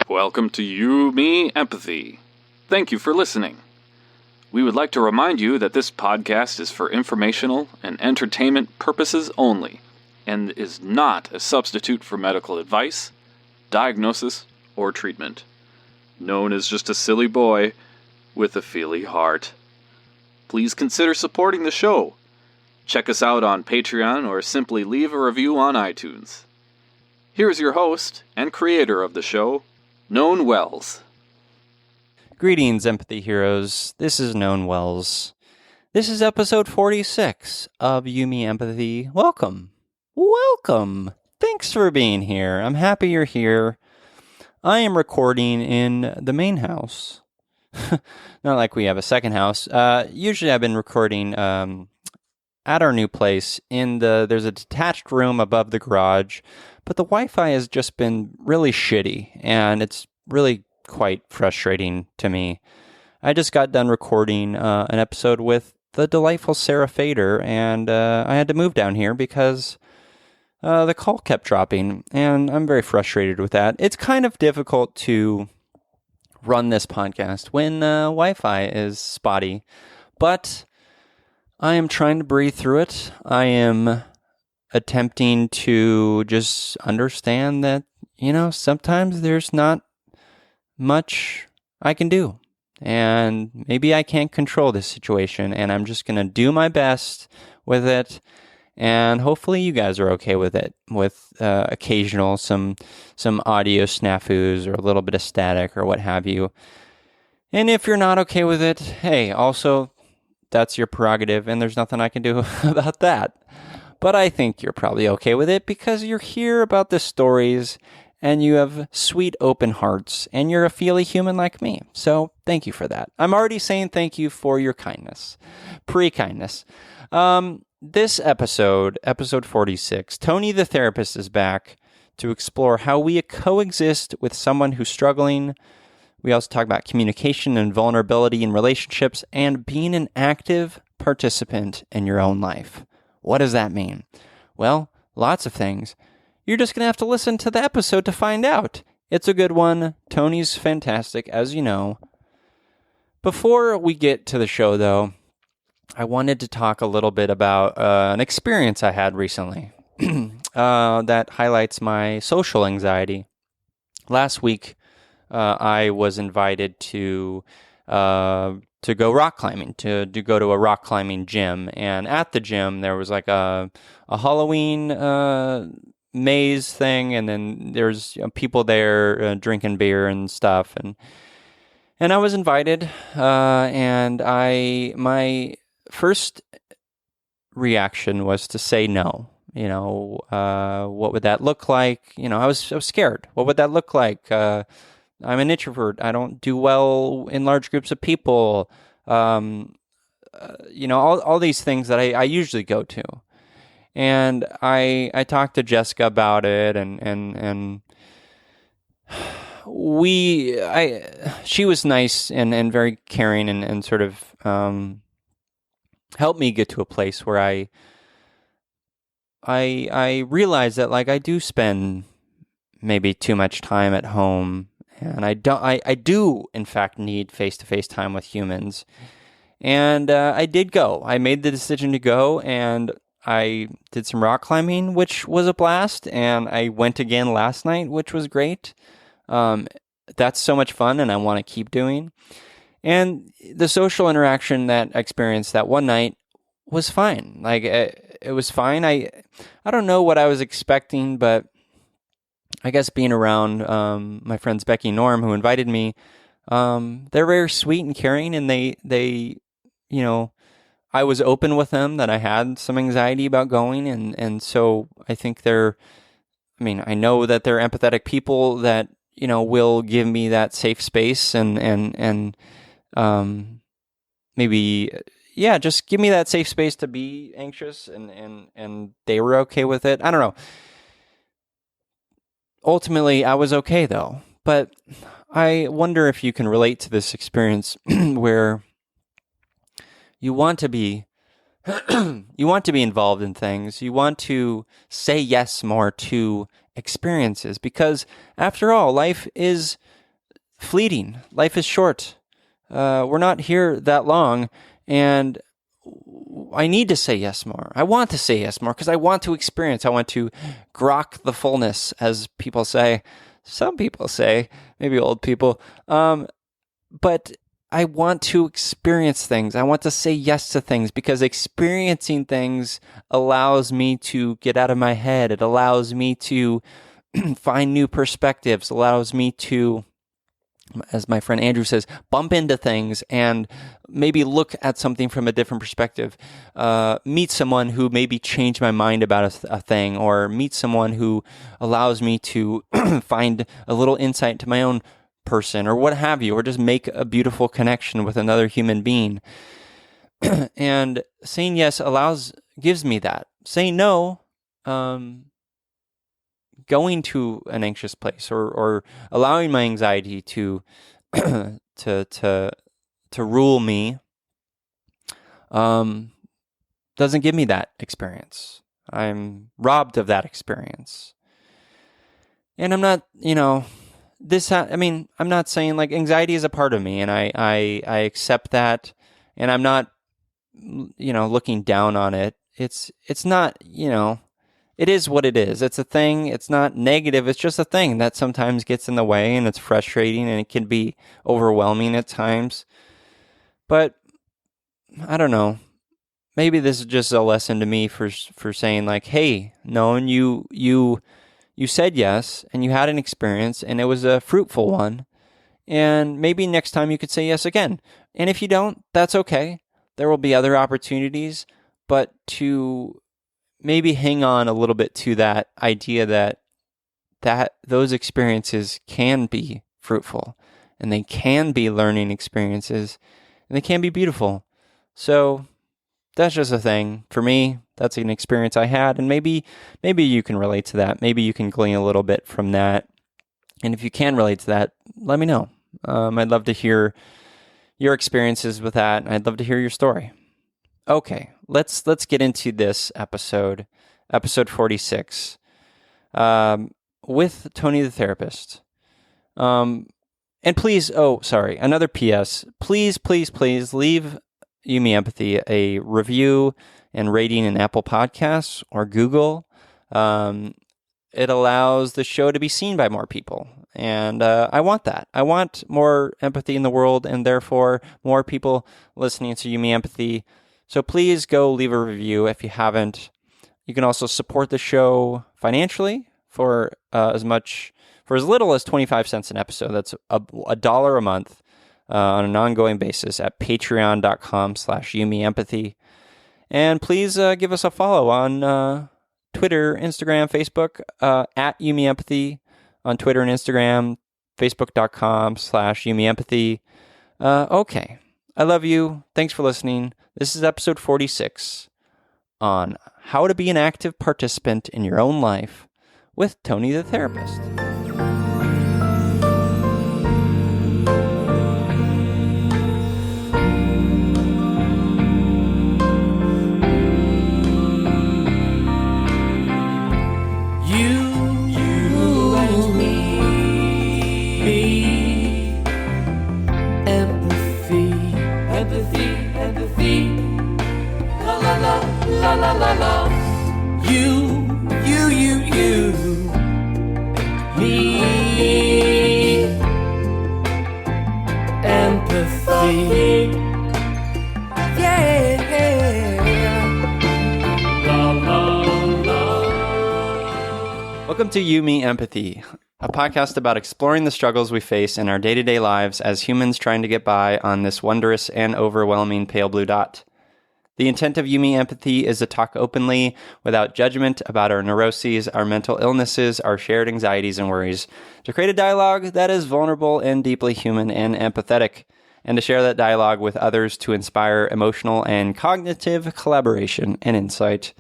Welcome to You, Me, Empathy. Thank you for listening. We would like to remind you that this podcast is for informational and entertainment purposes only, and is not a substitute for medical advice, diagnosis, or treatment. Known as just a silly boy with a feely heart. Please consider supporting the show. Check us out on Patreon or simply leave a review on iTunes. Here's your host and creator of the show, Known Wells. Greetings, Empathy Heroes. This is Known Wells. This is episode 46 of You, Me, Empathy. Welcome. Welcome. Thanks for being here. I'm happy you're here. I am recording in the main house. Not like we have a second house. Usually I've been recording at our new place. There's a detached room above the garage, but the Wi-Fi has just been really shitty, and it's really quite frustrating to me. I just got done recording an episode with the delightful Sarah Fader, and I had to move down here because the call kept dropping, and I'm very frustrated with that. It's kind of difficult to run this podcast when Wi-Fi is spotty, but I am trying to breathe through it. I am attempting to just understand that, sometimes there's not much I can do. And maybe I can't control this situation, and I'm just going to do my best with it. And hopefully you guys are okay with it, with occasional some audio snafus or a little bit of static or what have you. And if you're not okay with it, hey, also, that's your prerogative, and there's nothing I can do about that. But I think you're probably okay with it because you're here about the stories, and you have sweet open hearts, and you're a feely human like me. So thank you for that. I'm already saying thank you for your kindness. Pre-kindness. This episode 46, Tony the therapist is back to explore how we coexist with someone who's struggling. We also talk about communication and vulnerability in relationships and being an active participant in your own life. What does that mean? Well, lots of things. You're just going to have to listen to the episode to find out. It's a good one. Tony's fantastic, as you know. Before we get to the show, though, I wanted to talk a little bit about an experience I had recently that highlights my social anxiety. Last week, I was invited to go rock climbing, to go to a rock climbing gym. And at the gym, there was like a Halloween maze thing, and then there's people there drinking beer and stuff. And I was invited, and my first reaction was to say no. What would that look like? I was scared. What would that look like? I'm an introvert. I don't do well in large groups of people. All these things that I usually go to. And I talked to Jessica about it, and she was nice and very caring and sort of helped me get to a place where I realize that I do spend maybe too much time at home, and I do in fact need face-to-face time with humans. And I did go. I made the decision to go, and I did some rock climbing, which was a blast, and I went again last night, which was great. That's so much fun, and I want to keep doing. And the social interaction that I experienced that one night was fine. It was fine. I don't know what I was expecting, but I guess being around my friends Becky and Norm, who invited me, they're very sweet and caring, and they I was open with them that I had some anxiety about going, and so I think I know that they're empathetic people that will give me that safe space and maybe, just give me that safe space to be anxious, and they were okay with it. I don't know. Ultimately, I was okay, though. But I wonder if you can relate to this experience where you want to be involved in things. You want to say yes more to experiences, because after all, life is fleeting. Life is short. We're not here that long, and I need to say yes more. I want to say yes more because I want to experience. I want to grok the fullness, as people say. Some people say, maybe old people. But I want to experience things. I want to say yes to things because experiencing things allows me to get out of my head. It allows me to find new perspectives, allows me to, as my friend Andrew says, bump into things and maybe look at something from a different perspective. Meet someone who maybe changed my mind about a thing, or meet someone who allows me to find a little insight into my own person, or what have you, or just make a beautiful connection with another human being. And saying yes gives me that. Saying no, going to an anxious place, or allowing my anxiety to to rule me, doesn't give me that experience. I'm robbed of that experience. And I'm not, I'm not saying, like, anxiety is a part of me, and I accept that, and I'm not, looking down on it. It's not, it is what it is. It's a thing. It's not negative. It's just a thing that sometimes gets in the way, and it's frustrating, and it can be overwhelming at times. But I don't know. Maybe this is just a lesson to me for saying, like, hey, Noan, you said yes, and you had an experience, and it was a fruitful one. And maybe next time you could say yes again. And if you don't, that's okay. There will be other opportunities, but to maybe hang on a little bit to that idea that those experiences can be fruitful, and they can be learning experiences, and they can be beautiful. So that's just a thing. For me, that's an experience I had, and maybe you can relate to that. Maybe you can glean a little bit from that. And if you can relate to that, let me know. I'd love to hear your experiences with that, and I'd love to hear your story. Okay, let's get into this episode 46, with Tony the therapist. And please, another PS. Please leave You Me Empathy a review and rating in Apple Podcasts or Google. It allows the show to be seen by more people. And I want that. I want more empathy in the world, and therefore more people listening to You Me Empathy. So please go leave a review if you haven't. You can also support the show financially for as little as 25 cents an episode. That's $1 a month on an ongoing basis at patreon.com/YouMeEmpathy. And please give us a follow on Twitter, Instagram, Facebook, at You Me Empathy on Twitter and Instagram, facebook.com/YouMeEmpathy. Okay. I love you. Thanks for listening. This is episode 46 on how to be an active participant in your own life with Tony the therapist. La la la la. You, me, empathy. Yeah. La la la. Welcome to You Me Empathy, a podcast about exploring the struggles we face in our day-to-day lives as humans trying to get by on this wondrous and overwhelming pale blue dot. The intent of You Me Empathy is to talk openly, without judgment, about our neuroses, our mental illnesses, our shared anxieties and worries, to create a dialogue that is vulnerable and deeply human and empathetic, and to share that dialogue with others to inspire emotional and cognitive collaboration and insight,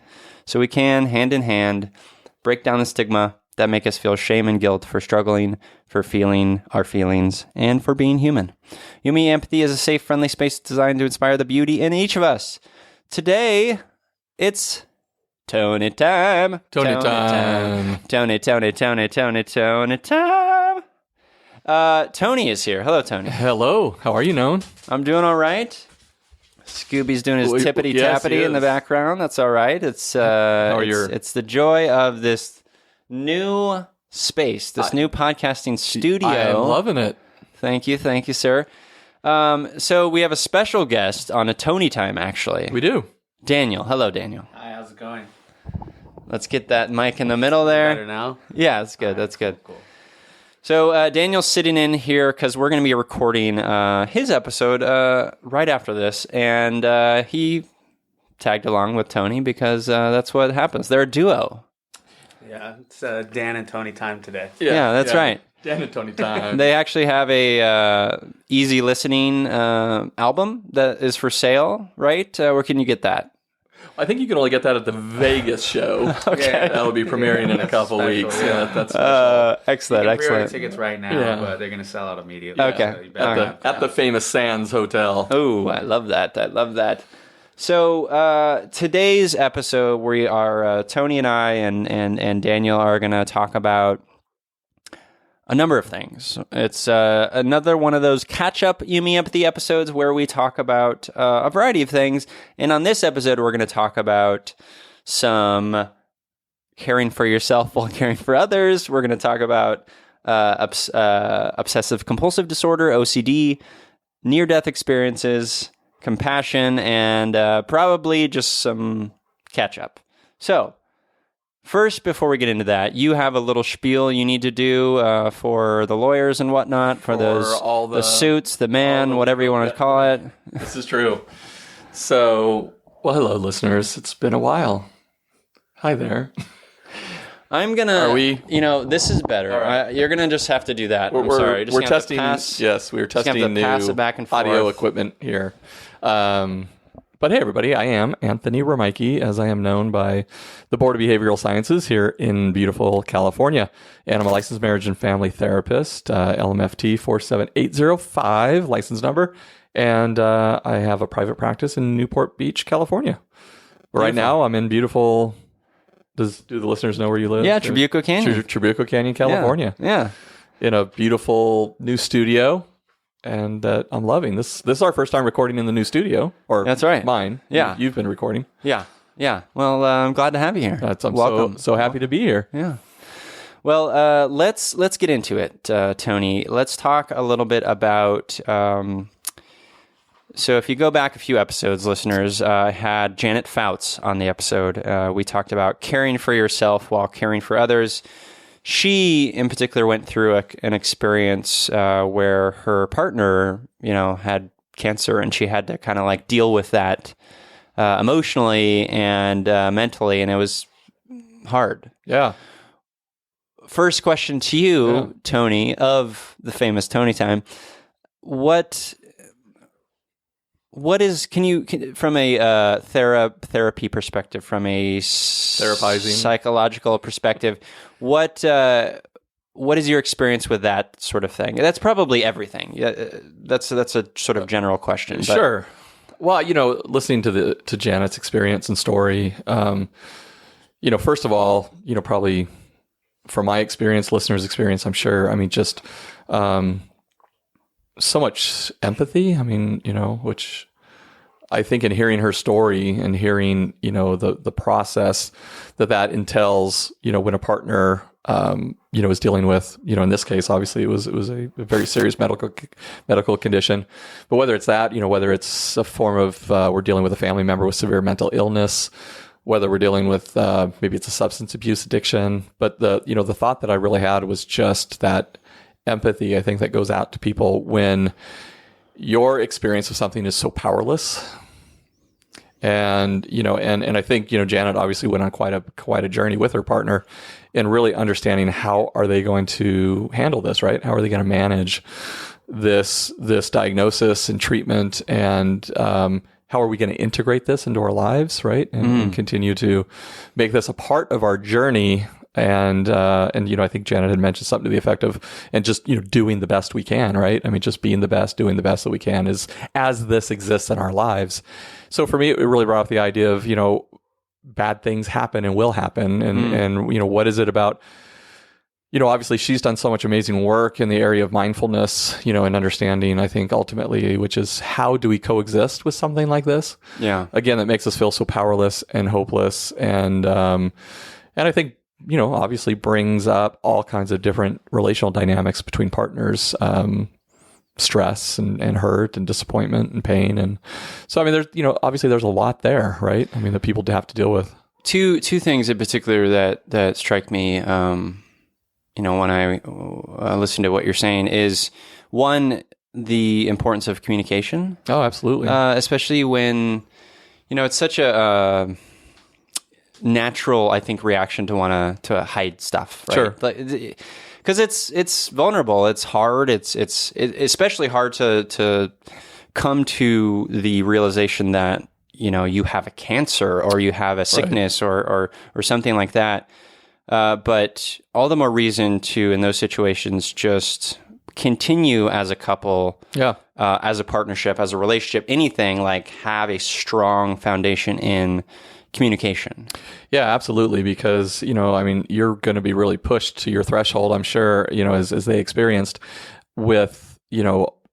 so we can, hand in hand, break down the stigma that make us feel shame and guilt for struggling, for feeling our feelings, and for being human. You Me Empathy is a safe, friendly space designed to inspire the beauty in each of us. Today, it's Tony time. Tony time. Tony time. Tony is here. Hello, Tony. Hello. How are you, Known? I'm doing all right. Scooby's doing his tippity-tappity in the background. That's all right. It's the joy of this new space, this new podcasting studio. I am loving it. Thank you, sir. So we have a special guest on a Tony time, actually. We do. Daniel. Hello, Daniel. Hi, how's it going? Let's get that mic in the middle there. Better now? Yeah, that's good. That's good. Cool. So Daniel's sitting in here because we're going to be recording his episode right after this, and he tagged along with Tony because that's what happens. They're a duo. Yeah, it's Dan and Tony time today. Yeah, that's right. Dan and Tony time. They actually have a easy listening album that is for sale, right? Where can you get that? I think you can only get that at the Vegas show. Okay. That'll be premiering in a couple weeks. Yeah, that's excellent. You can pre-order tickets right now, but they're going to sell out immediately. Okay. So you better at the famous Sands Hotel. Oh, I love that. So today's episode, we are Tony and I and Daniel are going to talk about a number of things. It's another one of those catch-up Yumi Empathy episodes where we talk about a variety of things. And on this episode, we're going to talk about some caring for yourself while caring for others. We're going to talk about obsessive-compulsive disorder, OCD, near-death experiences, compassion, and probably just some catch-up. So, first, before we get into that, you have a little spiel you need to do for the lawyers and whatnot, for those the suits, the man, whatever you want to call it. This is true. So, well, hello, listeners. It's been a while. Hi there. I'm gonna. Are we? This is better. Right. You're gonna just have to do that. I'm sorry. We're testing. Yes, we're testing new audio equipment here. But hey, everybody, I am Anthony Romaiki, as I am known by the Board of Behavioral Sciences here in beautiful California. And I'm a licensed marriage and family therapist, LMFT 47805, license number. And I have a private practice in Newport Beach, California. Right now, I'm in beautiful... Do the listeners know where you live? Yeah, Trabuco Canyon. Trabuco Canyon, California. Yeah. In a beautiful new studio. And I'm loving this. This is our first time recording in the new studio. Or that's right. Mine. Yeah. You've been recording. Yeah. Well, I'm glad to have you here. I'm welcome. So happy to be here. Yeah. Well, let's get into it, Tony. Let's talk a little bit about. So if you go back a few episodes, listeners, I had Janet Fouts on the episode. We talked about caring for yourself while caring for others. She, in particular, went through an experience where her partner, had cancer, and she had to kind of deal with that emotionally and mentally, and it was hard. Yeah. First question to you, Tony, of the famous Tony time. What is, from a therapy perspective, from a psychological perspective, what is your experience with that sort of thing? That's probably everything. That's a sort of general question. But. Sure. Well, listening to Janet's experience and story, first of all, probably from my experience, listeners' experience, I'm sure. I mean, just so much empathy. I mean, which I think in hearing her story and hearing, the process that entails, when a partner, is dealing with, in this case, obviously it was a very serious medical condition, but whether it's that, whether it's a form of, we're dealing with a family member with severe mental illness, whether we're dealing with, maybe it's a substance abuse addiction, but the thought that I really had was just that empathy, I think, that goes out to people when your experience of something is so powerless. And, and I think, Janet obviously went on quite a journey with her partner in really understanding how are they going to handle this, right? How are they going to manage this diagnosis and treatment, and how are we going to integrate this into our lives, right? And continue to make this a part of our journey. And I think Janet had mentioned something to the effect of, and just, doing the best we can, right? I mean, just being the best, doing the best that we can as this exists in our lives. So for me, it really brought up the idea of, bad things happen and will happen. And what is it about, obviously she's done so much amazing work in the area of mindfulness, and understanding, I think ultimately, which is how do we coexist with something like this? Yeah. Again, that makes us feel so powerless and hopeless. And I think, obviously brings up all kinds of different relational dynamics between partners, stress and hurt and disappointment and pain. And so, I mean, there's, obviously there's a lot there, right? I mean, that people have to deal with. Two things in particular that strike me, when I listen to what you're saying is, one, the importance of communication. Oh, absolutely. Especially when, it's such a natural, I think, reaction to want to hide stuff. Right? Sure. Because it's vulnerable. It's hard. It's especially hard to come to the realization that you have a cancer or you have a sickness or something like that. But all the more reason to, in those situations, just continue as a couple, as a partnership, as a relationship, anything, like have a strong foundation in communication. Yeah, absolutely. Because, you're going to be really pushed to your threshold, I'm sure, as they experienced with,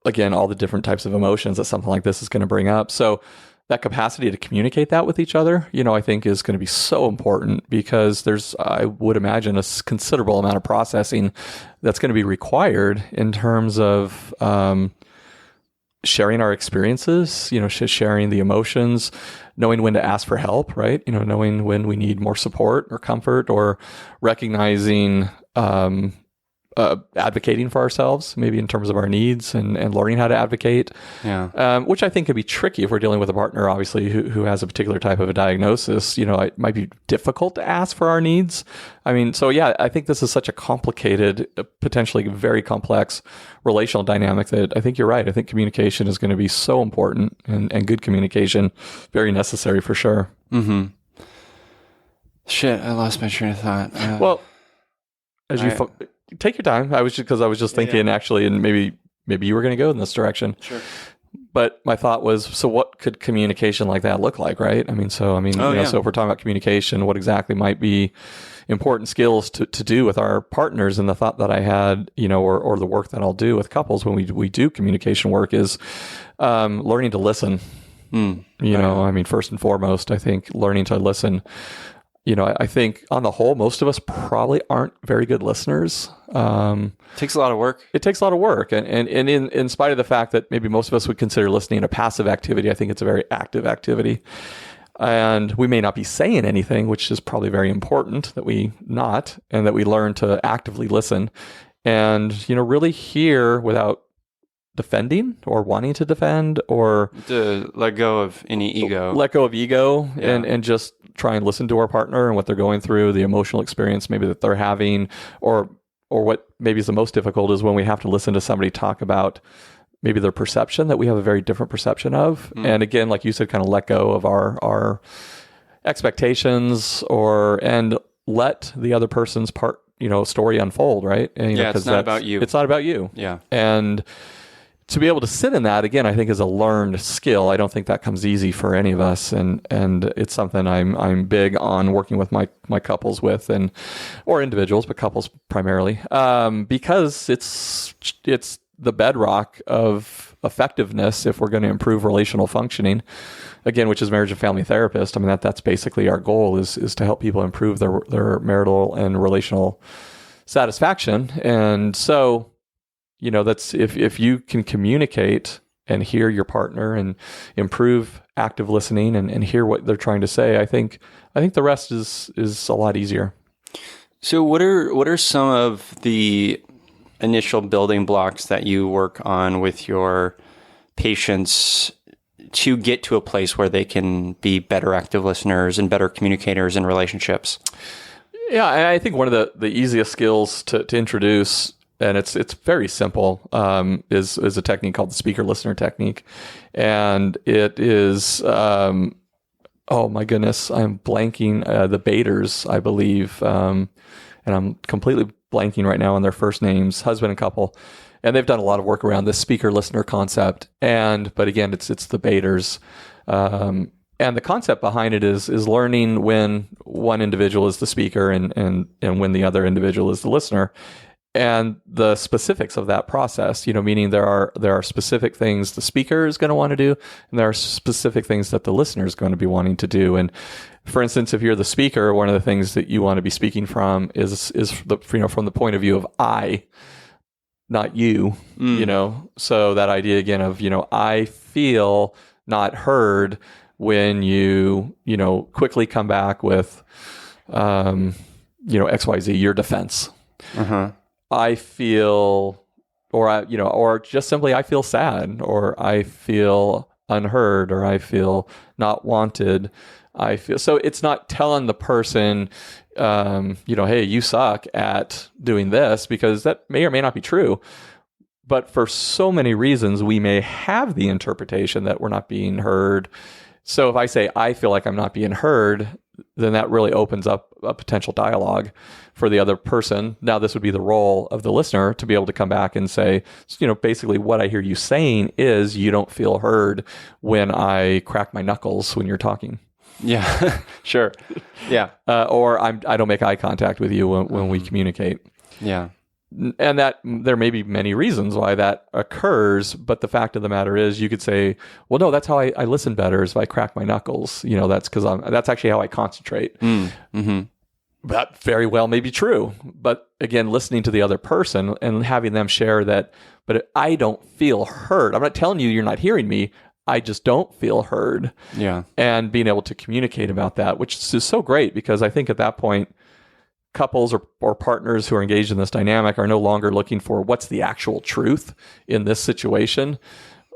again, all the different types of emotions that something like this is going to bring up. So that capacity to communicate that with each other, I think is going to be so important, because there's, I would imagine, a considerable amount of processing that's going to be required in terms of sharing our experiences, sharing the emotions, knowing when to ask for help, right? Knowing when we need more support or comfort, or recognizing, advocating for ourselves, maybe in terms of our needs, and learning how to advocate. Yeah. Which I think could be tricky if we're dealing with a partner, obviously, who has a particular type of a diagnosis. It might be difficult to ask for our needs. I mean, so yeah, I think this is such a complicated, potentially very complex relational dynamic that I think you're right. I think communication is going to be so important, and good communication, very necessary for sure. Mm-hmm. Shit, I lost my train of thought. Well, as you take your time. I was just thinking actually, and maybe you were going to go in this direction. Sure. But my thought was, so what could communication like that look like, right? So if we're talking about communication, what exactly might be important skills to do with our partners? And the thought that I had, or the work that I'll do with couples when we do communication work is learning to listen. First and foremost, I think learning to listen. I think on the whole, most of us probably aren't very good listeners. Takes a lot of work. It takes a lot of work. And in spite of the fact that maybe most of us would consider listening a passive activity, I think it's a very active activity. And we may not be saying anything, which is probably very important that we learn to actively listen and, really hear without defending or wanting to defend, or to let go of any ego. And just try and listen to our partner and what they're going through, the emotional experience maybe that they're having, or what maybe is the most difficult is when we have to listen to somebody talk about maybe their perception that we have a very different perception of. And again, like you said, kind of let go of our expectations and let the other person's story unfold, right? And, it's not about you. It's not about you. Yeah. And to be able to sit in that, again, I think is a learned skill. I don't think that comes easy for any of us. And it's something I'm big on working with my couples with, or individuals, but couples primarily, because it's the bedrock of effectiveness if we're going to improve relational functioning, again, which is marriage and family therapist. I mean, that's basically our goal is to help people improve their marital and relational satisfaction. And so, that's if you can communicate and hear your partner and improve active listening and hear what they're trying to say, I think the rest is a lot easier. So what are some of the initial building blocks that you work on with your patients to get to a place where they can be better active listeners and better communicators in relationships? Yeah, I think one of the easiest skills to introduce, and it's very simple, is a technique called the speaker listener technique. And it is, oh my goodness, I'm blanking, the Baders, I believe, and I'm completely blanking right now on their first names, husband and couple. And they've done a lot of work around this speaker listener concept. But again, it's the Baders. And the concept behind it is learning when one individual is the speaker and when the other individual is the listener, and the specifics of that process. Meaning there are specific things the speaker is going to want to do, and there are specific things that the listener is going to be wanting to do. And for instance, if you're the speaker, one of the things that you want to be speaking from is from the point of view of I, not you. So that idea again of I feel not heard when you quickly come back with XYZ, your defense. I feel, or just simply I feel sad, or I feel unheard, or I feel not wanted. So it's not telling the person, hey, you suck at doing this, because that may or may not be true. But for so many reasons, we may have the interpretation that we're not being heard. So if I say, I feel like I'm not being heard, then that really opens up a potential dialogue for the other person. Now, this would be the role of the listener to be able to come back and say, basically what I hear you saying is you don't feel heard when I crack my knuckles when you're talking. Yeah, sure. Yeah. Or I don't make eye contact with you when we communicate. Yeah. And that there may be many reasons why that occurs, but the fact of the matter is, you could say, well, no, that's how I listen better, is if I crack my knuckles. That's because that's actually how I concentrate. Mm-hmm. That very well may be true. But again, listening to the other person and having them share that, but I don't feel heard. I'm not telling you you're not hearing me. I just don't feel heard. Yeah. And being able to communicate about that, which is so great, because I think at that point, couples or partners who are engaged in this dynamic are no longer looking for what's the actual truth in this situation.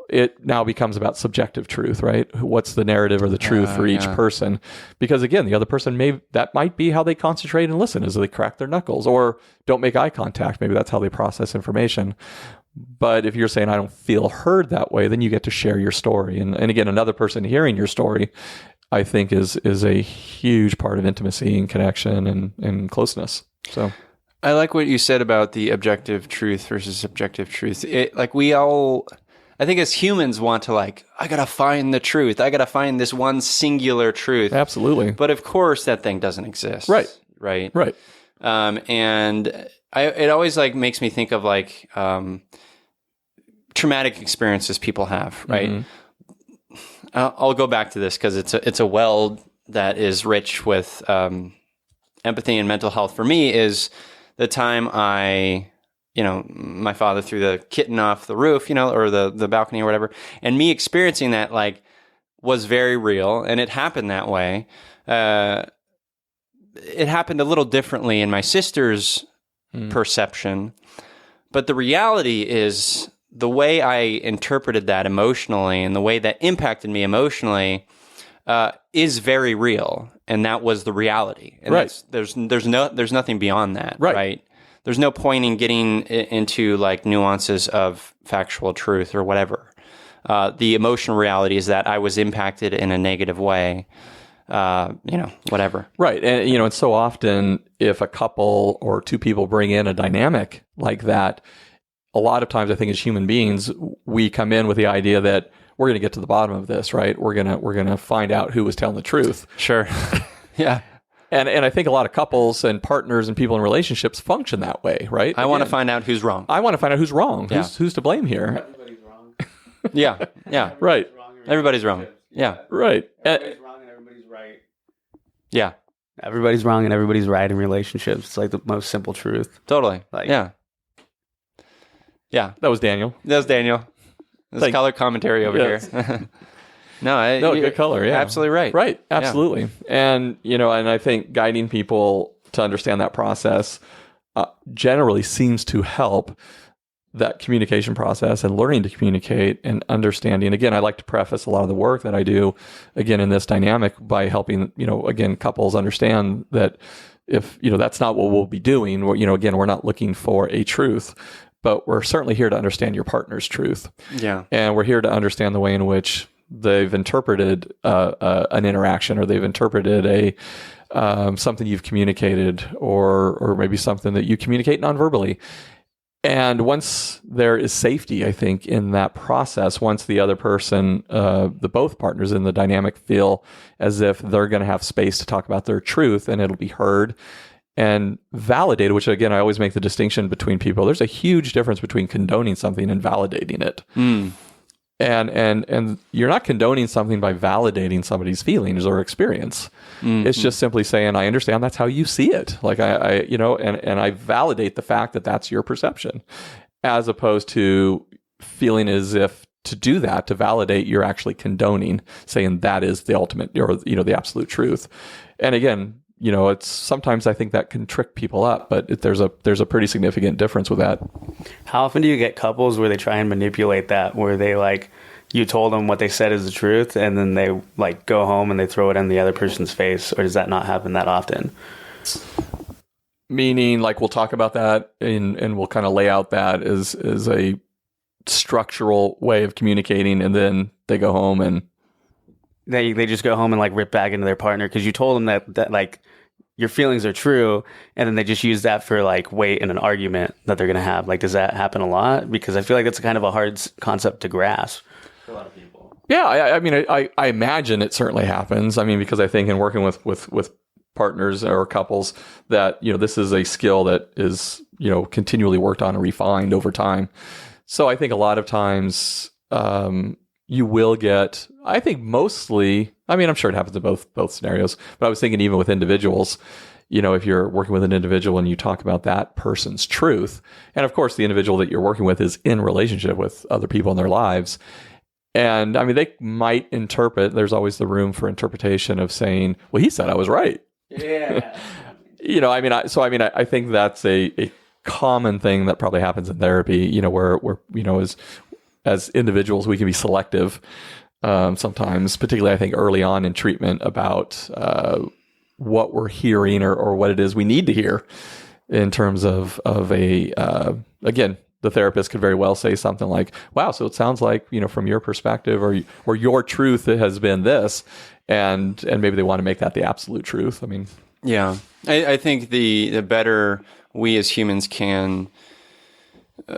It now becomes about subjective truth, right? What's the narrative or the truth for each person? Because again, the other person that might be how they concentrate and listen, is they crack their knuckles or don't make eye contact. Maybe that's how they process information. But if you're saying, I don't feel heard that way, then you get to share your story. And again, another person hearing your story, I think is a huge part of intimacy and connection and closeness. So I like what you said about the objective truth versus subjective truth. I think as humans want to I gotta find the truth. I gotta find this one singular truth. Absolutely. But of course that thing doesn't exist. Right. Right. And it always makes me think of traumatic experiences people have, right? Mm-hmm. I'll go back to this because it's a well that is rich with empathy and mental health. For me, is the time my father threw the kitten off the roof, or the balcony or whatever, and me experiencing that was very real, and it happened that way. It happened a little differently in my sister's perception, but the reality is, the way I interpreted that emotionally and the way that impacted me emotionally is very real, and that was the reality. And right. There's nothing beyond that. Right. There's no point in getting into nuances of factual truth or whatever. The emotional reality is that I was impacted in a negative way. Whatever. Right. And and so often, if a couple or two people bring in a dynamic like that, a lot of times, I think as human beings, we come in with the idea that we're going to get to the bottom of this, right? We're gonna find out who was telling the truth. Sure. Yeah. And I think a lot of couples and partners and people in relationships function that way, right? I want to find out who's wrong. I want to find out who's wrong. Yeah. Who's to blame here? Everybody's wrong. Yeah. Yeah. Right. Everybody's wrong. Yeah. Right. Everybody's wrong and everybody's right. Yeah. Everybody's wrong and everybody's right in relationships. It's the most simple truth. Totally. Yeah. Yeah. That was Daniel. That's color commentary over here. No, good color. Yeah, absolutely right. Right, absolutely. Yeah. And and I think guiding people to understand that process generally seems to help that communication process and learning to communicate and understanding. Again, I like to preface a lot of the work that I do, again, in this dynamic by helping again, couples understand that if that's not what we'll be doing. Again, we're not looking for a truth, but we're certainly here to understand your partner's truth. Yeah, and we're here to understand the way in which they've interpreted an interaction, or they've interpreted something you've communicated, or maybe something that you communicate non-verbally. And once there is safety, I think, in that process, once the other person, the both partners in the dynamic feel as if they're going to have space to talk about their truth and it'll be heard and validated, which again, I always make the distinction between people. There's a huge difference between condoning something and validating it. And you're not condoning something by validating somebody's feelings or experience. It's just simply saying, I understand that's how you see it. Like I and I validate the fact that that's your perception, as opposed to feeling as if to do that, to validate, you're actually condoning, saying that is the ultimate or, the absolute truth. And again, it's sometimes I think that can trick people up, but there's a pretty significant difference with that. How often do you get couples where they try and manipulate that, where they you told them what they said is the truth, and then they go home and they throw it in the other person's face, or does that not happen that often? Meaning, we'll talk about that and we'll kind of lay out that as a structural way of communicating, and then they go home and they just go home and rip back into their partner because you told them that your feelings are true, and then they just use that for weight in an argument that they're going to have. Does that happen a lot? Because I feel like it's kind of a hard concept to grasp for a lot of people. Yeah, I imagine it certainly happens. Because I think in working with partners or couples that, this is a skill that is, continually worked on and refined over time. So I think a lot of times you will get, I think mostly, I'm sure it happens in both scenarios, but I was thinking even with individuals, if you're working with an individual and you talk about that person's truth, and of course the individual that you're working with is in relationship with other people in their lives. And they might interpret, there's always the room for interpretation of saying, well, he said I was right. Yeah. I think that's a common thing that probably happens in therapy, where as individuals, we can be selective sometimes, particularly I think early on in treatment, about what we're hearing or what it is we need to hear in terms of again, the therapist could very well say something like, wow, so it sounds like, from your perspective or your truth has been this, and maybe they want to make that the absolute truth. Yeah. I think the better we as humans can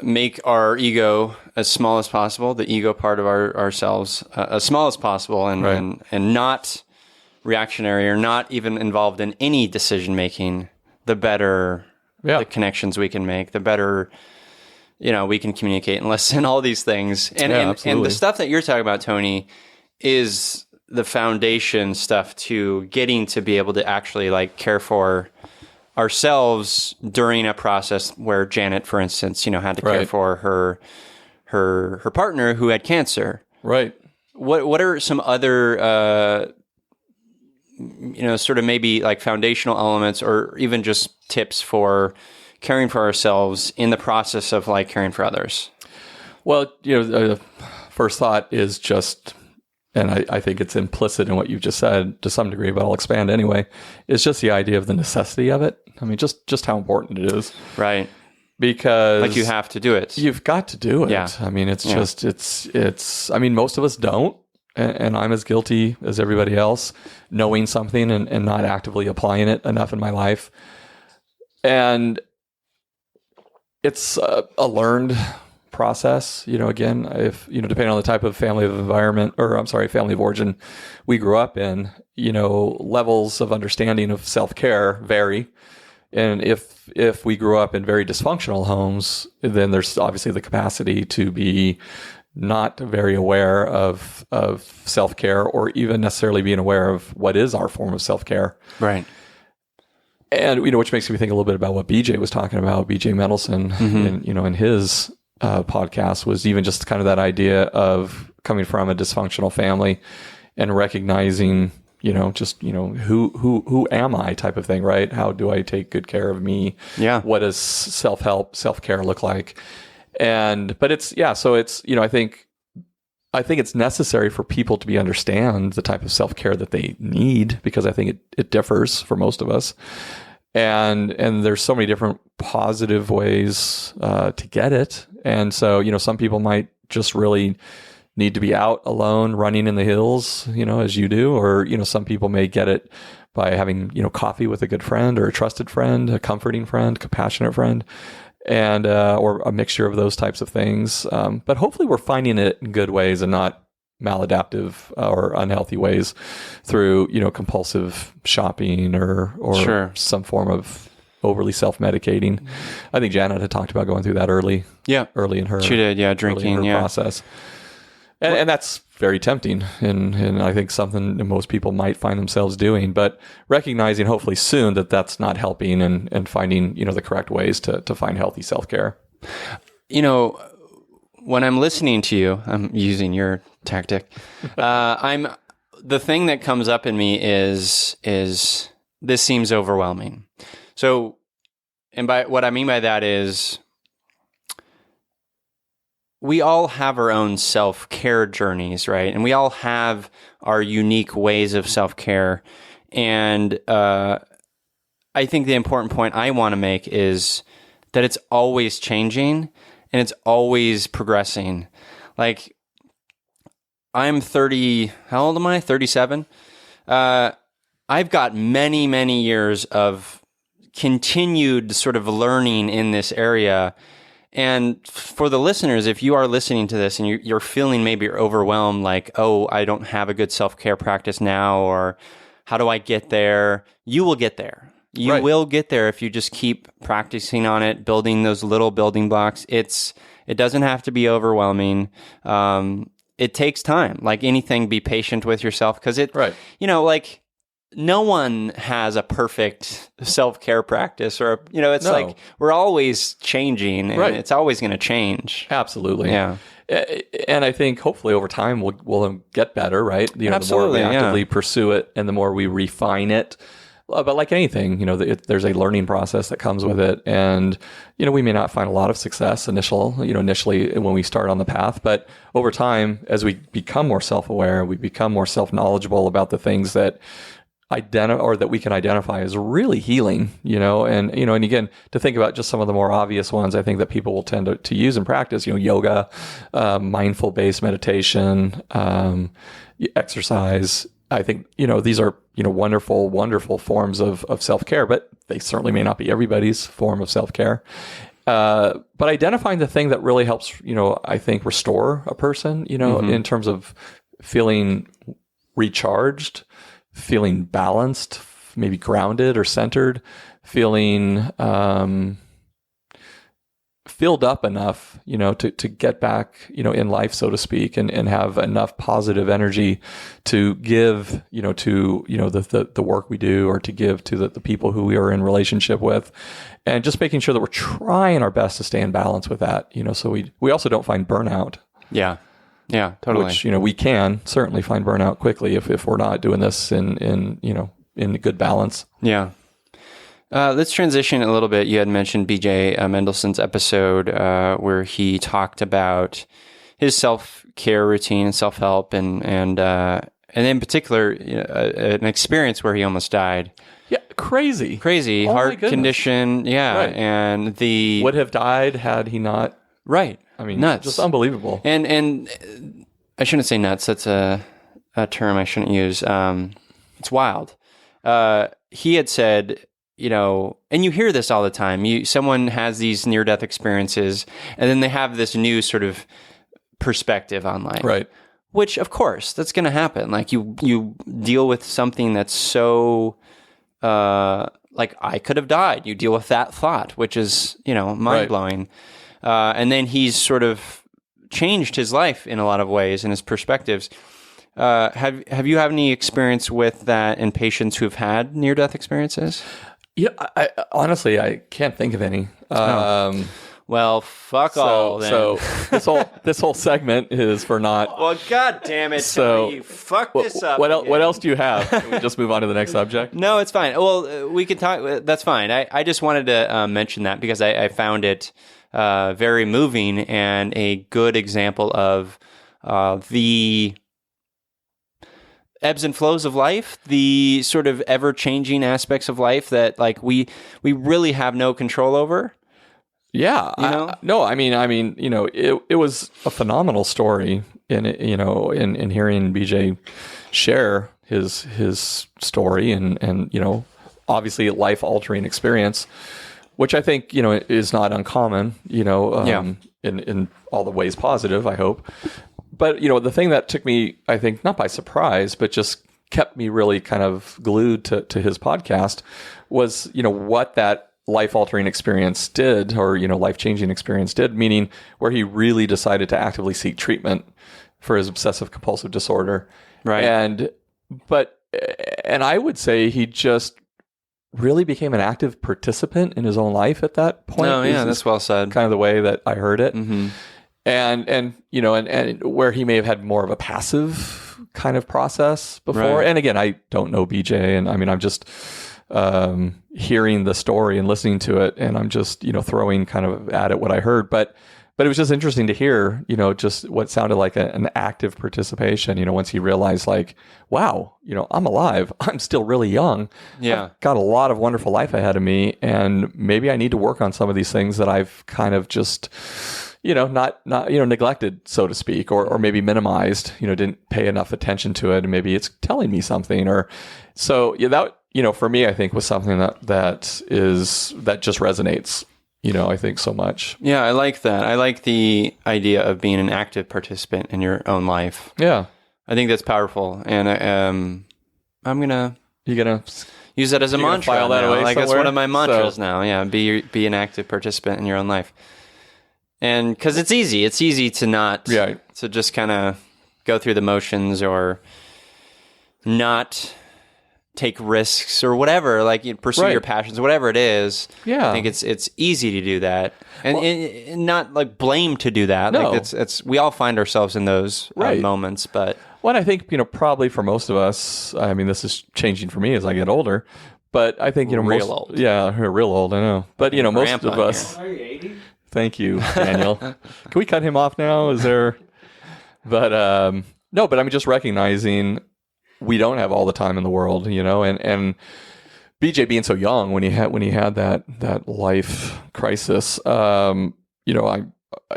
make our ego as small as possible, the ego part of ourselves as small as possible, and not reactionary or not even involved in any decision making, the better the connections we can make, the better we can communicate and listen, all these things. And the stuff that you're talking about, Tony, is the foundation stuff to getting to be able to actually care for ourselves during a process where Janet, for instance, had to care for her partner who had cancer. Right. What are some other sort of maybe foundational elements or even just tips for caring for ourselves in the process of caring for others? Well, first thought is just, and I think it's implicit in what you've just said to some degree, but I'll expand anyway, is just the idea of the necessity of it. Just how important it is. Right. Because you have to do it. You've got to do it. Yeah. It's most of us don't. And I'm as guilty as everybody else, knowing something and not actively applying it enough in my life. And it's a learned process, again, if, depending on the type of family of origin we grew up in, levels of understanding of self-care vary. And if we grew up in very dysfunctional homes, then there's obviously the capacity to be not very aware of self-care or even necessarily being aware of what is our form of self-care. Right. And, which makes me think a little bit about what BJ was talking about, BJ Mendelsohn, in his podcast, was even just kind of that idea of coming from a dysfunctional family and recognizing, who am I type of thing, right? How do I take good care of me? Yeah. What does self-care look like? But it's, so it's, I think it's necessary for people to understand the type of self-care that they need, because I think it differs for most of us. And there's so many different positive ways to get it. And so, some people might just really need to be out alone running in the hills, as you do, or, some people may get it by having, coffee with a good friend or a trusted friend, a comforting friend, compassionate friend. and or a mixture of those types of things. But hopefully we're finding it in good ways and not maladaptive or unhealthy ways through, compulsive shopping or Sure. some form of overly self-medicating. I think Janet had talked about going through that early in her. She did, early drinking, in her process. And that's very tempting, and I think something that most people might find themselves doing, but recognizing hopefully soon that that's not helping, and finding, the correct ways to find healthy self-care. When I'm listening to you, I'm using your tactic. The thing that comes up in me is this seems overwhelming. So, and by what I mean by that is, we all have our own self-care journeys, right? And we all have our unique ways of self-care. And I think the important point I want to make is that it's always changing and it's always progressing. Like, I'm 30, how old am I? 37. I've got many, many years of continued sort of learning in this area. And for the listeners, if you are listening to this and you're feeling maybe overwhelmed, like, oh, I don't have a good self-care practice now, or how do I get there? You will get there. You will get there if you just keep practicing on it, building those little building blocks. It doesn't have to be overwhelming. It takes time. Like anything, be patient with yourself, because no one has a perfect self-care practice, or, it's like we're always changing, and it's always going to change. Absolutely. Yeah. And I think hopefully over time we'll get better, right? Absolutely, the more we actively pursue it and the more we refine it. But like anything, there's a learning process that comes with it. And, we may not find a lot of success initially when we start on the path. But over time, as we become more self-aware, we become more self-knowledgeable about the things that that we can identify as really healing, and again, to think about just some of the more obvious ones, I think that people will tend to use and practice, yoga, mindful based meditation, exercise. I think, these are, wonderful, wonderful forms of self-care, but they certainly may not be everybody's form of self-care. But identifying the thing that really helps, I think restore a person, in terms of feeling recharged, feeling balanced, maybe grounded or centered, feeling filled up enough, to get back, in life, so to speak, and have enough positive energy to give, to, the work we do, or to give to the people who we are in relationship with, and just making sure that we're trying our best to stay in balance with that, so we also don't find burnout. Yeah. Yeah, totally. Which, we can certainly find burnout quickly if we're not doing this in good balance. Yeah. Let's transition a little bit. You had mentioned BJ Mendelssohn's episode where he talked about his self-care routine and self-help, and in particular, an experience where he almost died. Yeah, crazy oh, heart condition. Yeah, right. And would have died had he not. Right. I mean, nuts. Just unbelievable. And I shouldn't say nuts. That's a term I shouldn't use. It's wild. He had said, and you hear this all the time. Someone has these near-death experiences, and then they have this new sort of perspective on life. Right. Which, of course, that's going to happen. Like you deal with something that's so, like, I could have died. You deal with that thought, which is, mind-blowing. And then he's sort of changed his life in a lot of ways and his perspectives. Have you had any experience with that in patients who've had near-death experiences? Yeah, I honestly, I can't think of any. Well, fuck all then. So this whole segment is for not. Well, God damn it! So Tony, you fuck this up. What else do you have? Can we just move on to the next subject? No, it's fine. Well, we can talk. That's fine. I just wanted to mention that because I found it very moving and a good example of the ebbs and flows of life, the sort of ever-changing aspects of life that like we really have no control over. Yeah, I mean, it was a phenomenal story in hearing BJ share his story and obviously a life-altering experience. which I think, is not uncommon, in all the ways positive, I hope. But, the thing that took me, I think, not by surprise, but just kept me really kind of glued to his podcast was, what that life-altering experience did, or, life-changing experience did, meaning where he really decided to actively seek treatment for his obsessive compulsive disorder. Right. And I would say he just really became an active participant in his own life at that point. Oh, yeah, that's well said. Kind of the way that I heard it. Mm-hmm. And where he may have had more of a passive kind of process before. Right. And again, I don't know BJ, and I mean, I'm just hearing the story and listening to it, and I'm just, throwing kind of at it what I heard. But it was just interesting to hear, just what sounded like an active participation, once he realized like, wow, I'm alive. I'm still really young. Yeah. I've got a lot of wonderful life ahead of me. And maybe I need to work on some of these things that I've kind of just, not neglected, so to speak, or maybe minimized, didn't pay enough attention to it. And maybe it's telling me something, or so that, for me, I think was something that just resonates. I think so much. Yeah, I like that. I like the idea of being an active participant in your own life. Yeah. I think that's powerful. And I'm going to use that as a mantra. File that now. away Like somewhere? that's one of my mantras So- now. Yeah, be an active participant in your own life. And because it's easy to not, to just kind of go through the motions or not take risks or whatever, like pursue your passions, whatever it is. Yeah. I think it's easy to do that, and not like blame to do that. No. Like it's we all find ourselves in those moments, but Well, I think, probably for most of us, I mean, this is changing for me as I get older, but I think, Real old. Yeah, real old, I know. But, most Grandpa of us. here. Are you 80? Thank you, Daniel. Can we cut him off now? Is there, but, no, but I'm just recognizing we don't have all the time in the world, and BJ being so young when he had that life crisis,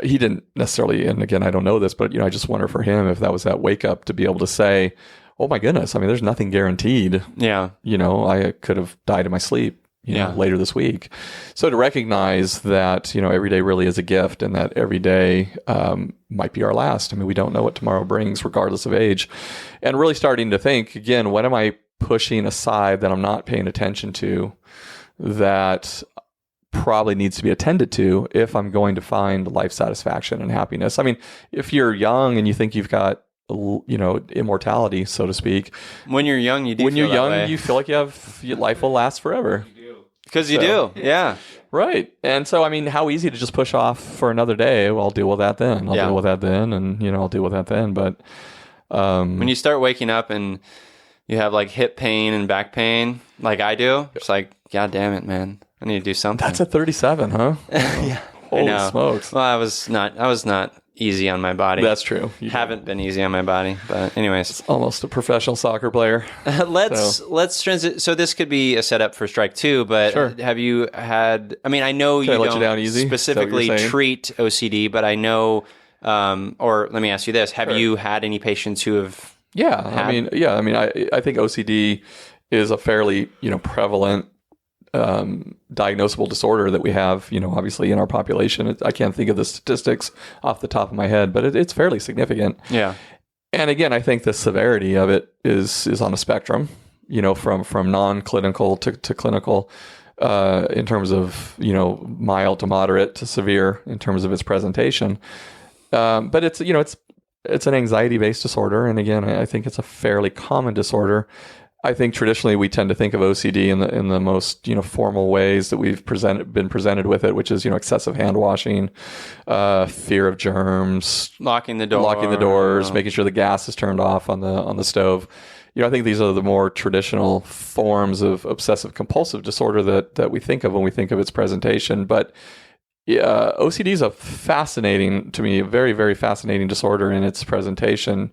he didn't necessarily, and again, I don't know this, but, I just wonder for him if that was that wake up to be able to say, oh my goodness, I mean, there's nothing guaranteed. yeah, I could have died in my sleep, later this week. So to recognize that, every day really is a gift, and that every day might be our last. I mean, we don't know what tomorrow brings regardless of age. And really starting to think, again, what am I pushing aside that I'm not paying attention to that probably needs to be attended to if I'm going to find life satisfaction and happiness. I mean, if you're young and you think you've got, immortality, so to speak. when you're young, you do. When you're feel that young, way. you feel like your life will last forever. Because you do, yeah. Right. And so, I mean, how easy to just push off for another day. Well, I'll deal with that then. I'll deal with that then. And, I'll deal with that then. But When you start waking up and you have like hip pain and back pain, like I do, it's like, God damn it, man. I need to do something. that's at 37, huh? yeah. Holy I know. smokes. Well, I was not easy on my body. That's true. You Haven't been easy on my body, but anyways, almost a professional soccer player. let's transit. So this could be a setup for strike two, but Sure. have you had? I mean, I know Did I you let don't you down easy? Is that what specifically you're saying? treat OCD, but I know. Or let me ask you this: have Sure. you had any patients who have? Yeah. I mean, I think OCD is a fairly, prevalent diagnosable disorder that we have, obviously in our population. I can't think of the statistics off the top of my head, but it's fairly significant. Yeah. And again, I think the severity of it is on a spectrum, from non-clinical to clinical, in terms of, mild to moderate to severe in terms of its presentation. But it's an anxiety-based disorder. And again, I think it's a fairly common disorder. I think traditionally we tend to think of OCD in the most formal ways that we've been presented with it, which is excessive hand washing, fear of germs, Locking the doors, making sure the gas is turned off on the stove. I think these are the more traditional forms of obsessive compulsive disorder that we think of when we think of its presentation. But OCD is to me, a very, very fascinating disorder in its presentation.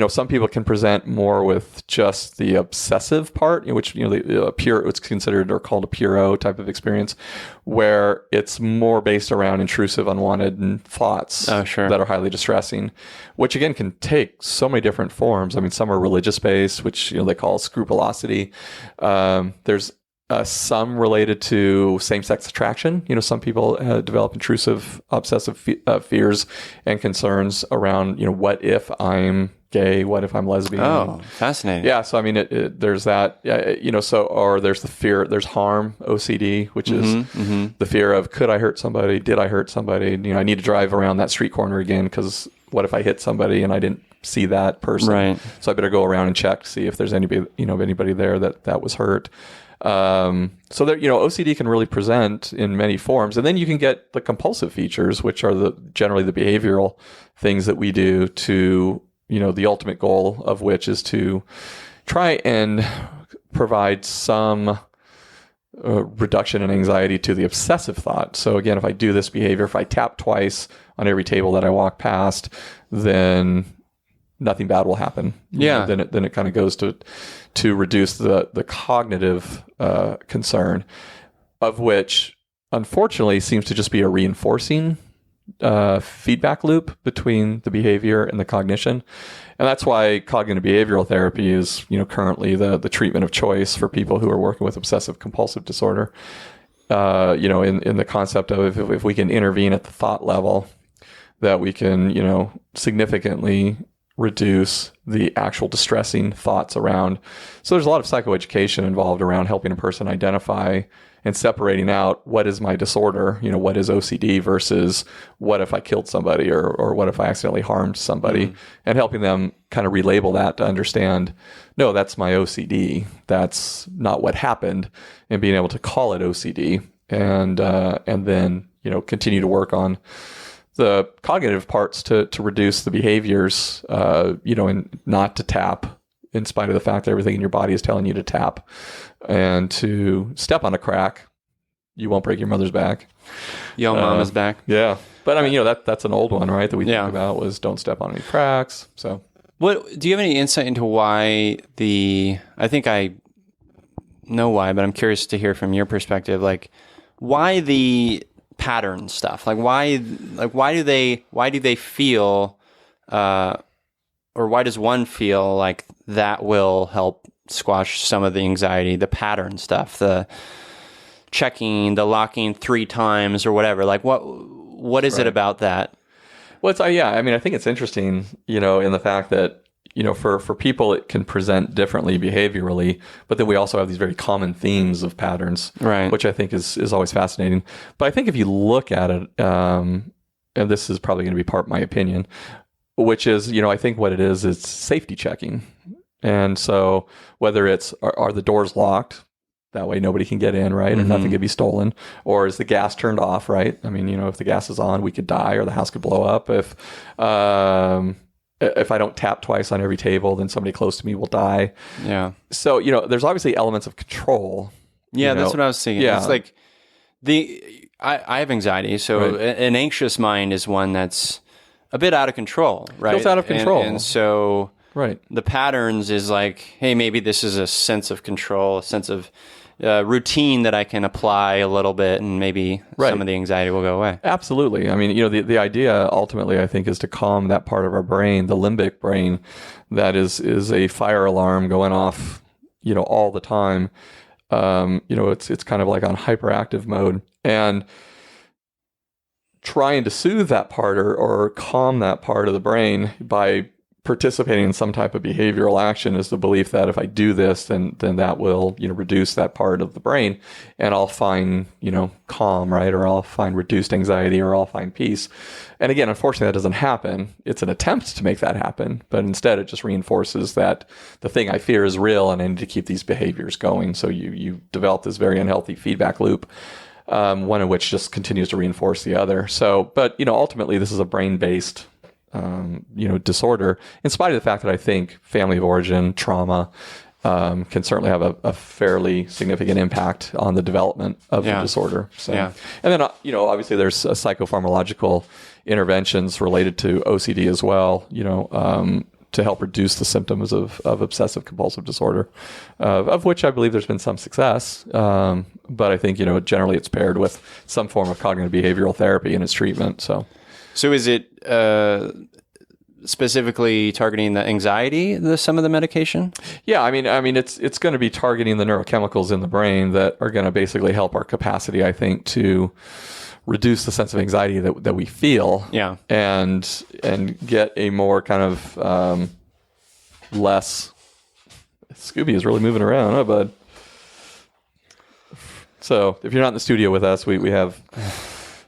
Some people can present more with just the obsessive part, which, it's considered or called a pure O type of experience, where it's more based around intrusive, unwanted thoughts that are highly distressing, which again can take so many different forms. I mean, some are religious based, which, they call scrupulosity. There's some related to same-sex attraction. Some people develop intrusive, obsessive fears and concerns around, what if I'm gay? What if I'm lesbian? Oh, fascinating. Yeah. So, I mean, there's that, or there's the fear, there's harm, OCD, which is the fear of, could I hurt somebody? Did I hurt somebody? I need to drive around that street corner again because what if I hit somebody and I didn't see that person? Right. So I better go around and check to see if there's anybody there that was hurt. So there, OCD can really present in many forms, and then you can get the compulsive features, which are generally the behavioral things that we do to, the ultimate goal of which is to try and provide some reduction in anxiety to the obsessive thought. So again, if I do this behavior, if I tap twice on every table that I walk past, then nothing bad will happen. Yeah. Then it kind of goes to reduce the cognitive concern, of which unfortunately seems to just be a reinforcing feedback loop between the behavior and the cognition. And that's why cognitive behavioral therapy is, currently the treatment of choice for people who are working with obsessive compulsive disorder. In the concept of if we can intervene at the thought level, that we can, significantly reduce the actual distressing thoughts around. So there's a lot of psychoeducation involved around helping a person identify and separating out what is my disorder, what is OCD versus what if I killed somebody or what if I accidentally harmed somebody, and helping them kind of relabel that to understand, no, that's my OCD. That's not what happened, and being able to call it OCD and then, continue to work on the cognitive parts to reduce the behaviors, and not to tap in spite of the fact that everything in your body is telling you to tap, and to step on a crack. You won't break your mother's back. Yo, mama's back. Yeah. But I mean, that's an old one, right? That we think about was don't step on any cracks. So what, do you have any insight into why I think I know why, but I'm curious to hear from your perspective, like why the pattern stuff, why do they feel, or why does one feel like that will help squash some of the anxiety, the pattern stuff, the checking, the locking 3 times or whatever, what is it about that? Well, I think it's interesting, in the fact that, for people, it can present differently behaviorally, but then we also have these very common themes of patterns, right? Which I think is always fascinating. But I think if you look at it, and this is probably going to be part of my opinion, which is, I think what it is safety checking. And so whether it's, are the doors locked? That way nobody can get in, right? Or nothing could be stolen. Or is the gas turned off, right? I mean, if the gas is on, we could die or the house could blow up. If I don't tap twice on every table, then somebody close to me will die. Yeah. So, there's obviously elements of control. Yeah, that's what I was thinking. Yeah. It's like I have anxiety, so an anxious mind is one that's a bit out of control, right? Feels out of control. And so right. The patterns is like, hey, maybe this is a sense of control, a sense of routine that I can apply a little bit, and maybe some of the anxiety will go away. Absolutely. I mean, the idea ultimately, I think, is to calm that part of our brain, the limbic brain, that is a fire alarm going off, all the time. It's kind of like on hyperactive mode, and trying to soothe that part or calm that part of the brain by participating in some type of behavioral action is the belief that if I do this, then that will, reduce that part of the brain, and I'll find, calm, right? Or I'll find reduced anxiety, or I'll find peace. And again, unfortunately, that doesn't happen. It's an attempt to make that happen, but instead it just reinforces that the thing I fear is real, and I need to keep these behaviors going. So you develop this very unhealthy feedback loop, one of which just continues to reinforce the other. So, but, ultimately this is a brain-based disorder, in spite of the fact that I think family of origin, trauma, can certainly have a fairly significant impact on the development of the disorder. So, and then, obviously there's psychopharmacological interventions related to OCD as well, to help reduce the symptoms of obsessive compulsive disorder, of which I believe there's been some success. But I think, generally it's paired with some form of cognitive behavioral therapy in its treatment. So is it, specifically targeting the anxiety, some of the medication? Yeah, I mean, it's going to be targeting the neurochemicals in the brain that are going to basically help our capacity, I think, to reduce the sense of anxiety that we feel. Yeah. And get a more kind of less. Scooby is really moving around, huh, bud? So if you're not in the studio with us, we have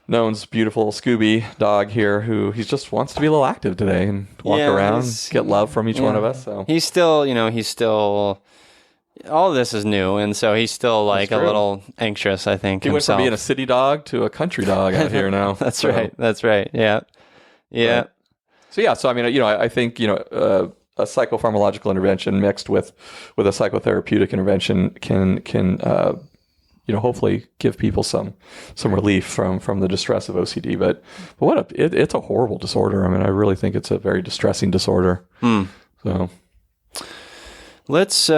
Known's beautiful Scooby dog here who he just wants to be a little active today and walk around, get love from each one of us. So he's still, all of this is new, and so he's still like a little anxious, I think. He went from being a city dog to a country dog out here now. That's right. Yeah. Right. So I mean, I think, a psychopharmacological intervention mixed with a psychotherapeutic intervention can hopefully give people some relief from the distress of OCD. But it's a horrible disorder. I mean, I really think it's a very distressing disorder. So let's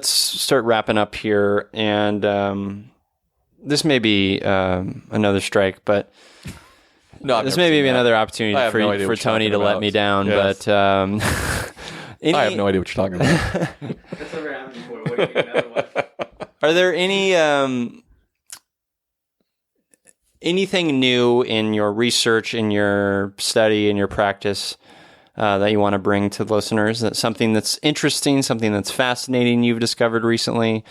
start wrapping up here, and this may be another strike, but this may be another opportunity for Tony to let me down. Yes. But I have no idea what you're talking about. That's never happened before. What do you mean, another one? Are there anything new in your research, in your study, in your practice that you want to bring to the listeners? That's something that's interesting, something that's fascinating you've discovered recently,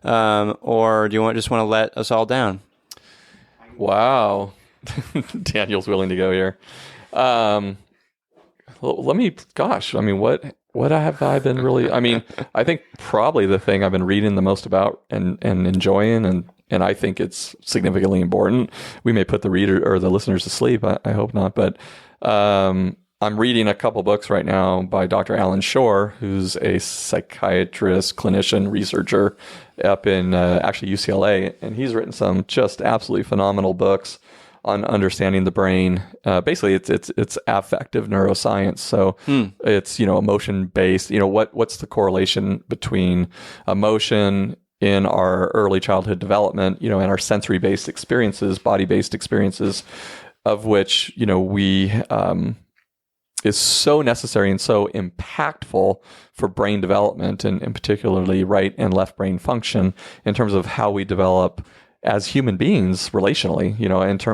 or do you just want to let us all down? Wow, Daniel's willing to go here. What have I been really? I mean, I think probably the thing I've been reading the most about and enjoying, and I think it's significantly important. We may put the reader or the listeners to sleep. I hope not, but I'm reading a couple books right now by Dr. Alan Shore, who's a psychiatrist, clinician, researcher up in actually UCLA, and he's written some just absolutely phenomenal books on understanding the brain. Basically, it's affective neuroscience. So it's emotion based. What's the correlation between emotion in our early childhood development, and our sensory based experiences, body based experiences, of which we is so necessary and so impactful for brain development, and particularly right and left brain function in terms of how we develop as human beings relationally,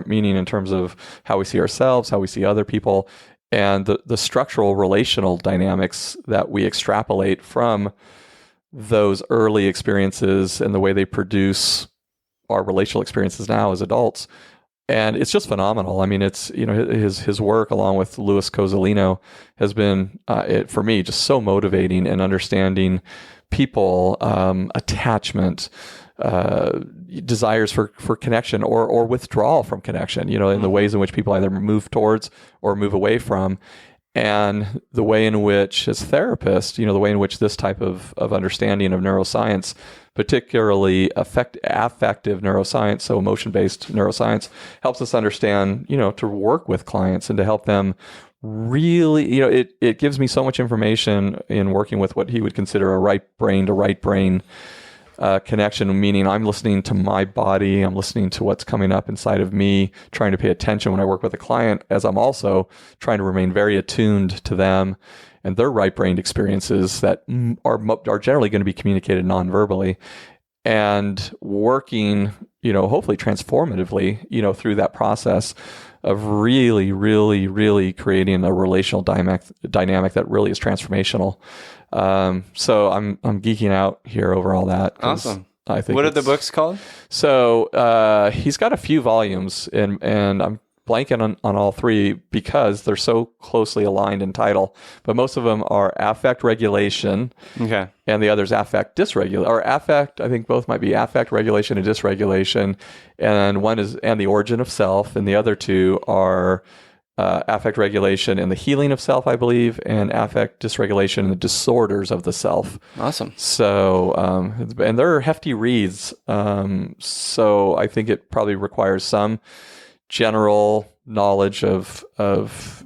meaning in terms of how we see ourselves, how we see other people, and the structural relational dynamics that we extrapolate from those early experiences and the way they produce our relational experiences now as adults. And it's just phenomenal. I mean, it's, his work along with Louis Cozolino has been, for me, just so motivating in understanding people, attachment, desires for connection or withdrawal from connection, in the ways in which people either move towards or move away from, and the way in which, as therapists, the way in which this type of understanding of neuroscience, particularly affective neuroscience, so emotion-based neuroscience, helps us understand, to work with clients and to help them really, it gives me so much information in working with what he would consider a right brain to right brain connection, meaning I'm listening to my body, I'm listening to what's coming up inside of me, trying to pay attention when I work with a client, as I'm also trying to remain very attuned to them and their right-brained experiences that are generally going to be communicated non-verbally, and working, hopefully transformatively, through that process of really, really, really creating a relational dynamic that really is transformational. So I'm geeking out here over all that. Awesome. I think. What are the books called? So he's got a few volumes, and I'm blanking on all three because they're so closely aligned in title. But most of them are affect regulation, okay, and the other's affect dysregulation, or affect. I think both might be affect regulation and dysregulation, and one is and the origin of self, and the other two are affect regulation and the healing of self, I believe, and affect dysregulation and the disorders of the self. Awesome. So, and they're hefty reads. So I think it probably requires some general knowledge of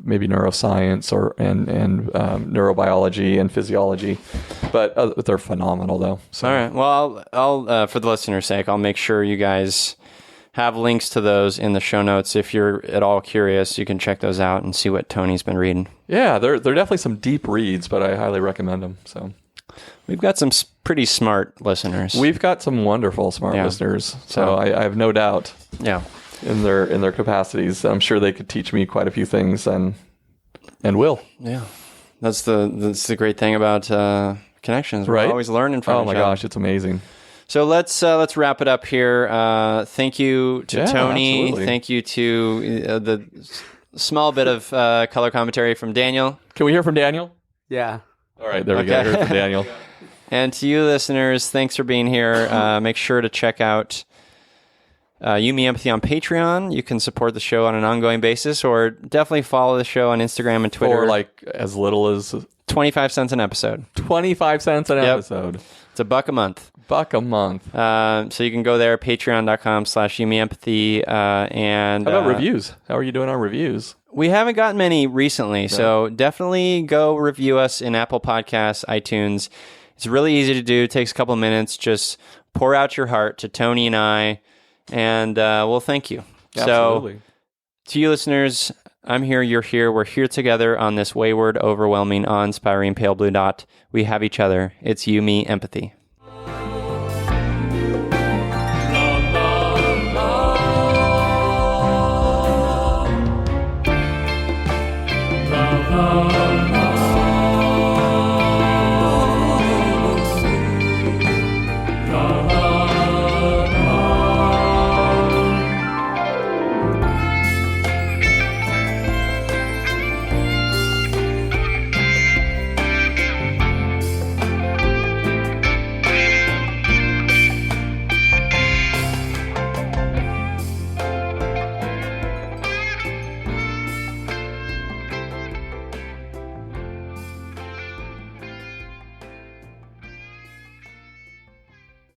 maybe neuroscience and neurobiology and physiology, but they're phenomenal though. So. All right. Well, I'll for the listener's sake, I'll make sure you guys have links to those in the show notes. If you're at all curious, you can check those out and see what Tony's been reading. Yeah, they're definitely some deep reads, but I highly recommend them. So we've got some pretty smart listeners. We've got some wonderful smart listeners. So I have no doubt. Yeah. In their capacities, I'm sure they could teach me quite a few things, and will. Yeah, that's the great thing about connections. We're always learning from each other. Oh my gosh, it's amazing. So let's wrap it up here. Thank you to Tony. Absolutely. Thank you to the small bit of color commentary from Daniel. Can we hear from Daniel? Yeah. All right, there we go. Hear from Daniel. And to you listeners, thanks for being here. Make sure to check out You Me Empathy on Patreon. You can support the show on an ongoing basis, or definitely follow the show on Instagram and Twitter. For like as little as 25 cents an episode. 25 cents an episode. It's $1 a month. $1 a month. So you can go there, patreon.com/YouMeEmpathy. And how about reviews? How are you doing on reviews? We haven't gotten many recently, so definitely go review us in Apple Podcasts, iTunes. It's really easy to do. It takes a couple of minutes. Just pour out your heart to Tony and I, and we'll thank you. Absolutely. So, to you listeners, I'm here, you're here. We're here together on this wayward, overwhelming, awe-inspiring pale blue dot. We have each other. It's You, Me, Empathy.